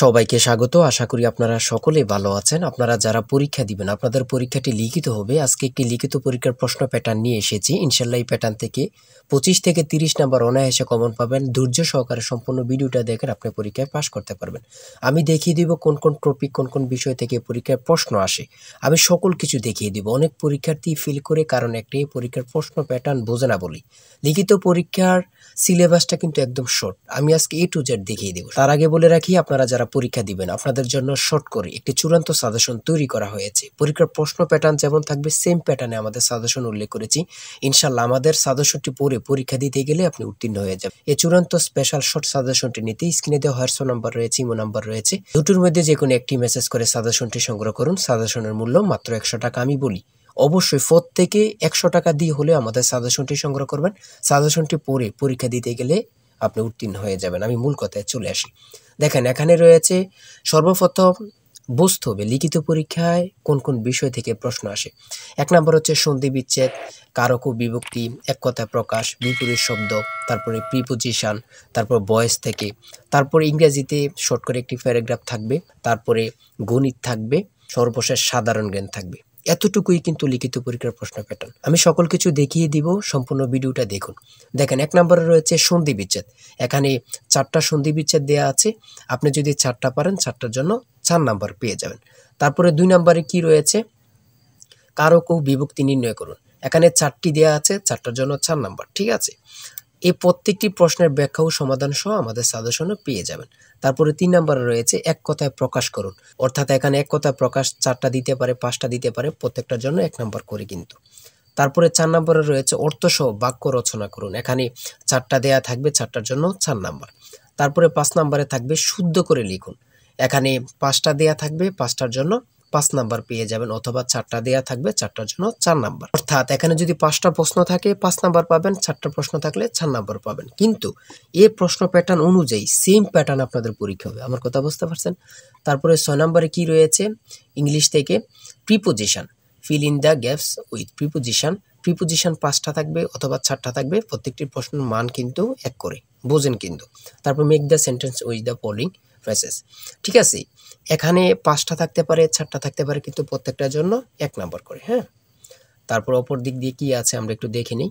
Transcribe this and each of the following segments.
সবাইকে স্বাগত। আশা করি আপনারা সকলেই ভালো আছেন। আপনারা যারা পরীক্ষা দিবেন, আপনাদের পরীক্ষাটি লিখিত হবে। আজকে একটি লিখিত পরীক্ষার প্রশ্ন প্যাটার্ন নিয়ে এসেছি। ইনশাল্লাহ এই প্যাটার্ন থেকে 25 থেকে 30 নাম্বার অনায়াসে কমন পাবেন। ধৈর্য সহকারে সম্পূর্ণ ভিডিওটা দেখেন, আপনি পরীক্ষায় পাস করতে পারবেন। আমি দেখিয়ে দিব কোন কোন টপিক, কোন কোন বিষয় থেকে পরীক্ষায় প্রশ্ন আসে। আমি সকল কিছু দেখিয়ে দিব। অনেক পরীক্ষার্থী ফেল করে কারণ একটাই, পরীক্ষার প্রশ্ন প্যাটার্ন বোঝে না বলি। লিখিত পরীক্ষার সিলেবাসটা কিন্তু একদম শর্ট। আমি আজকে A to Z দেখিয়ে দেব। তার আগে বলে রাখি, আপনারা যারা পরীক্ষা দিবেন আপনাদের জন্য শর্ট করে একটি চূড়ান্ত সাজেশন তৈরি করা হয়েছে। পরীক্ষার প্রশ্ন প্যাটার্ন যেমন থাকবে সেম প্যাটার্নে আমাদের সাজেশন উল্লেখ করেছি। ইনশাল্লাহ আমাদের সাজেশনটি পড়ে পরীক্ষা দিতে গেলে আপনি উত্তীর্ণ হয়ে যাবেন। এই চূড়ান্ত স্পেশাল শর্ট সাজেশনটি নিতে স্ক্রিনে দেওয়া হোয়াটসঅ্যাপ নাম্বার রয়েছে, ইমো নাম্বার রয়েছে। দুটোর মধ্যে যে কোনো একটি মেসেজ করে সাজেশনটি সংগ্রহ করুন। সাজেশনের মূল্য মাত্র 100 টাকা। আমি বলি অবশ্যই প্রত্যেকে 100 টাকা দিয়ে হলে আমাদের সাজেশনটি সংগ্রহ করবেন। সাজেশনটি পড়ে পরীক্ষা দিতে গেলে আপনি উত্তীর্ণ হয়ে যাবেন। আমি মূল কথায় চলে আসি। দেখেন, এখানে রয়েছে সর্বপ্রথম বুঝতে হবে লিখিত পরীক্ষায় কোন কোন বিষয় থেকে প্রশ্ন আসে। 1 নম্বর হচ্ছে সন্ধি বিচ্ছেদ, কারক ও বিভক্তি, এক কথায় প্রকাশ, বিপরীত শব্দ, তারপরে প্রিপোজিশন, তারপর ভয়েস থেকে, তারপরে ইংরেজিতে শর্ট করে একটি প্যারাগ্রাফ থাকবে, তারপরে গণিত থাকবে, সর্বশেষ সাধারণ জ্ঞান থাকবে। এতটুকুই কিন্তু লিখিত পরীক্ষার প্রশ্ন প্যাটার্ন। আমি সকল কিছু দেখিয়ে দিব, সম্পূর্ণ ভিডিওটা দেখুন। দেখেন, 1 নম্বরে রয়েছে সন্ধি বিচ্ছেদ। এখানে 4টা সন্ধি বিচ্ছেদ দেওয়া আছে। আপনি যদি 4টা পারেন 4টার জন্য 4 নাম্বার পেয়ে যাবেন। তারপরে 2 নম্বরে কি রয়েছে, কারক ও বিভক্তি নির্ণয় করুন। এখানে 4টি দেওয়া আছে, 4টার জন্য 4 নাম্বার। ঠিক আছে, এই প্রত্যেকটি প্রশ্নের ব্যাখ্যা ও সমাধান সহ আমাদের সাজেশনে পেয়ে যাবেন। তারপরে 3 নম্বরে রয়েছে এক কথায় প্রকাশ করুন। অর্থাৎ এখানে এক কথায় প্রকাশ 4টা দিতে পারে, 5টা দিতে পারে, প্রত্যেকটার জন্য 1 নাম্বার করে কিন্তু। তারপরে 4 নম্বরে রয়েছে অর্থসহ বাক্য রচনা করুন। এখানে 4টা দেয়া থাকবে, 4টার জন্য 4 নাম্বার। তারপরে 5 নম্বরে থাকবে শুদ্ধ করে লিখুন। এখানে 5টা দেয়া থাকবে, 5টার জন্য 5 নাম্বার পেয়ে যাবেন, অথবা 4টা দেয়া থাকবে, 4টার জন্য 4 নাম্বার। অর্থাৎ এখানে যদি 5টা প্রশ্ন থাকে 5 নাম্বার পাবেন, 4টা প্রশ্ন থাকলে 4 নাম্বার পাবেন। কিন্তু এই প্রশ্ন প্যাটার্ন অনুযায়ী সেম প্যাটার্ন আপনাদের পরীক্ষা হবে। আমার কথা বুঝতে পারছেন? তারপরে 6 নম্বরে কি রয়েছে, ইংলিশ থেকে preposition, fill in the gaps with preposition. Preposition 5টা থাকবে অথবা 4টা থাকবে, প্রত্যেকটি প্রশ্নের মান কিন্তু 1 করে, বোঝেন কিন্তু। তারপর make the sentence with the following phrases. ঠিক আছে, এখানে 5টা থাকতে পারে, 4টা থাকতে পারে, কিন্তু প্রত্যেকটার জন্য 1 নাম্বার করে। হ্যাঁ, তারপর অপর দিক দিয়ে কি আছে আমরা একটু দেখে নিই।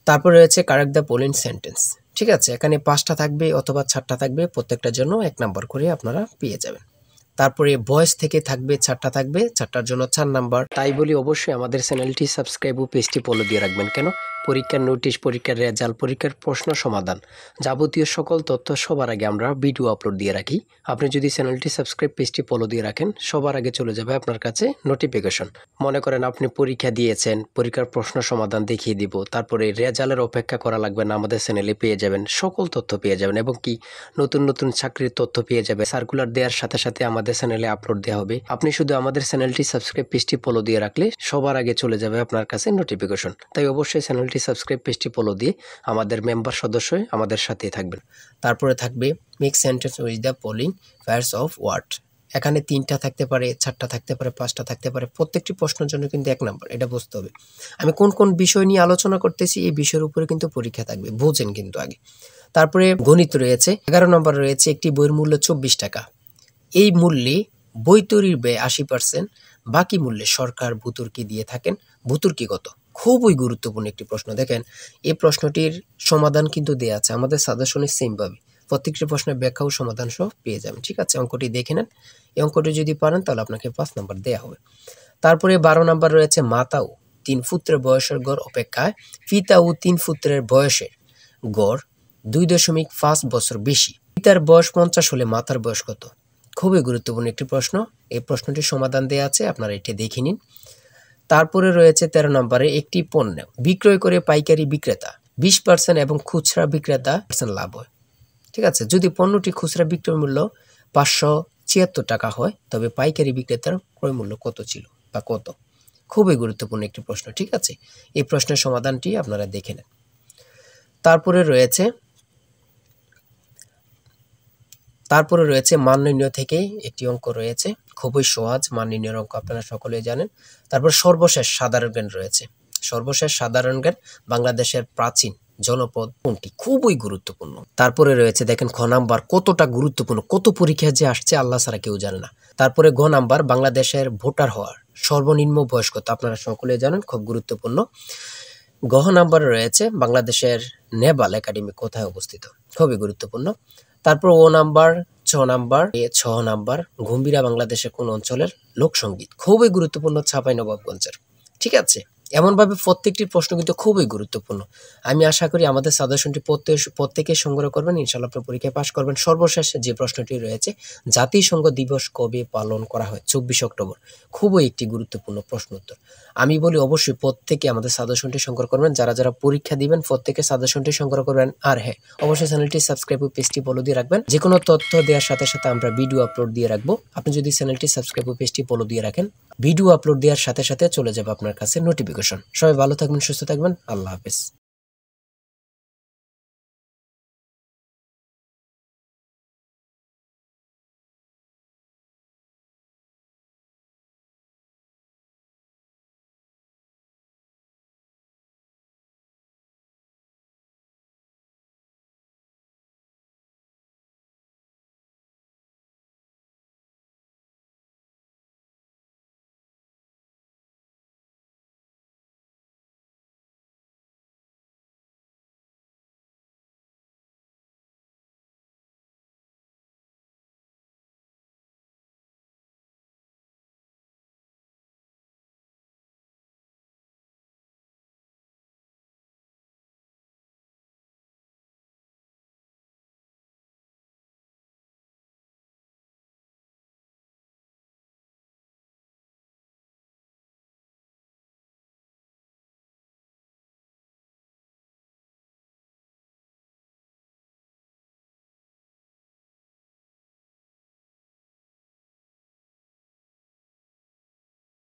তারপর রয়েছে কারেক্ট দ্য ফলোইং সেন্টেন্স। ঠিক আছে, এখানে 5টা থাকবে অথবা 4টা থাকবে, প্রত্যেকটার জন্য 1 নাম্বার করে আপনারা পেয়ে যাবেন। তারপরে ভয়েস থেকে থাকবে 4টা থাকবে, 4টার জন্য 4 নাম্বার। তাই বলি অবশ্যই আমাদের চ্যানেলটি সাবস্ক্রাইব ও পেজটি ফলো দিয়ে রাখবেন। কেন? পরীক্ষার নোটিশ, পরীক্ষার রেজাল্ট, পরীক্ষার প্রশ্ন সমাধান, যাবতীয় সকল তথ্য সবার আগে আমরা ভিডিও আপলোড দিয়ে রাখি। আপনি যদি চ্যানেলটি সাবস্ক্রাইব, পেজটি ফলো দিয়ে রাখেন, সবার আগে চলে যাবে আপনার কাছে নোটিফিকেশন। মনে করেন আপনি পরীক্ষা দিয়েছেন, পরীক্ষার প্রশ্ন সমাধান দেখিয়ে দিব, তারপরে রেজাল্টের অপেক্ষা করা লাগবে না, আমাদের চ্যানেলে পেয়ে যাবেন, সকল তথ্য পেয়ে যাবেন, এবং কি নতুন নতুন চাকরির তথ্য পেয়ে যাবে। সার্কুলার দেওয়ার সাথে সাথে আমাদের চ্যানেলে আপলোড দেওয়া হবে। আপনি শুধু আমাদের চ্যানেলটি সাবস্ক্রাইব, পেজটি ফলো দিয়ে রাখলে সবার আগে চলে যাবে আপনার কাছে নোটিফিকেশন। তাই অবশ্যই চ্যানেলটি সাবস্ক্রাইব, পেজটি ফলো দিয়ে আমাদের মেম্বার সদস্য হয়ে আমাদের সাথেই থাকবেন। তারপরে থাকবে make sentence with the following pairs of word. এখানে 3টা থাকতে পারে, 4টা থাকতে পারে, 5টা থাকতে পারে, প্রত্যেকটি প্রশ্নের জন্য কিন্তু 1 নাম্বার। এটা বুঝতে হবে। আমি কোন কোন বিষয় নিয়ে আলোচনা করতেছি, এই বিষয়ের উপরে কিন্তু পরীক্ষা থাকবে, বোঝেন কিন্তু আগে। তারপরে গণিত রয়েছে, 11 নম্বর রয়েছে একটি বইয়ের মূল্য 24 টাকা। এই মূল্যে বই তৈরির ব্যয় 80%, বাকি মূল্যে সরকার ভর্তুকি দিয়ে থাকেন। ভর্তুকি কত? খুবই গুরুত্বপূর্ণ একটি প্রশ্ন। দেখেন, এই প্রশ্নটির সমাধান কিন্তু দেওয়া আছে আমাদের সাজেশনে সেম ভাবে। প্রত্যেকটি প্রশ্নের ব্যাখ্যা ও সমাধান সহ পেয়ে যাবেন। ঠিক আছে, অঙ্কটি দেখে নেন। এই অঙ্কটি যদি পারেন তাহলে আপনাকে 5 নাম্বার দেওয়া হবে। তারপরে 12 নাম্বার রয়েছে মাতা ও 3 পুত্রের বয়সের গড় অপেক্ষায় পিতা ও 3 পুত্রের বয়সের গড় 2.5 বছর বেশি। পিতার বয়স 50 হলে মাতার বয়স কত? খুবই গুরুত্বপূর্ণ একটি প্রশ্ন। এই প্রশ্নটির সমাধান দেওয়া আছে, আপনারা এটি দেখে নিন। তারপরে রয়েছে 13 নম্বরে একটি পণ্য বিক্রয় করে পাইকারি বিক্রেতা 20% এবং খুচরা বিক্রেতা লাভ হয়। ঠিক আছে, যদি পণ্যটি খুচরা বিক্রয় মূল্য 576 টাকা হয়, তবে পাইকারি বিক্রেতার ক্রয় মূল্য কত ছিল বা কত? খুবই গুরুত্বপূর্ণ একটি প্রশ্ন। ঠিক আছে, এই প্রশ্নের সমাধানটি আপনারা দেখে নেন। তারপরে রয়েছে মান নির্ণয় থেকে একটি অঙ্ক রয়েছে, খুবই সহজ মান নির্ণয়ের অঙ্ক, আপনারা সকলেই জানেন। তারপর সর্বশেষ সাধারণ জ্ঞান রয়েছে। সর্বশেষ সাধারণ জ্ঞান বাংলাদেশের প্রাচীন জনপদ কোনটি? খুবই গুরুত্বপূর্ণ। তারপরে রয়েছে দেখেন খ নাম্বার, কতটা গুরুত্বপূর্ণ, কত পরীক্ষা যে আসছে আল্লাহ ছাড়া কেউ জানে না। তারপরে গ নাম্বার, বাংলাদেশের ভোটার হওয়ার সর্বনিম্ন বয়স কত? আপনারা সকলে জানেন, খুব গুরুত্বপূর্ণ। গ নাম্বারে রয়েছে বাংলাদেশের নেভাল একাডেমি কোথায় অবস্থিত? খুবই গুরুত্বপূর্ণ। তারপর ও নাম্বার, ছ নাম্বার গম্ভীরা বাংলাদেশের কোন অঞ্চলের লোকসঙ্গীত? খুবই গুরুত্বপূর্ণ, চাঁপাইনবাবগঞ্জের। ঠিক আছে, এমনভাবে প্রত্যেকটি প্রশ্ন কিন্তু খুবই গুরুত্বপূর্ণ। আমি আশা করি আমাদের সাজেশনটি প্রত্যেকে সংগ্রহ করবেন, ইনশাআল্লাহ আপনি পরীক্ষায় পাশ করবেন। সর্বশেষ যে প্রশ্নটি রয়েছে, জাতিসংঘ দিবস কবে পালন করা হয়? 24 অক্টোবর। খুবই একটি গুরুত্বপূর্ণ প্রশ্ন উত্তর। আমি বলি অবশ্যই প্রত্যেকে আমাদের সাজেশনটি সংগ্রহ করবেন। যারা যারা পরীক্ষা দিবেন প্রত্যেকে সাজেশনটি সংগ্রহ করবেন। আর হ্যাঁ, অবশ্যই চ্যানেলটি সাবস্ক্রাইব ও পেজটি ফলো দিয়ে রাখবেন। যে কোনো তথ্য দেওয়ার সাথে সাথে আমরা ভিডিও আপলোড দিয়ে রাখবো। আপনি যদি চ্যানেলটি সাবস্ক্রাইব ও পেজটি ফলো দিয়ে রাখেন, ভিডিও আপলোড দেওয়ার সাথে সাথে চলে যাবে আপনার কাছে নোটিফিকেশন। সবাই ভালো থাকবেন, সুস্থ থাকবেন। আল্লাহ হাফেজ।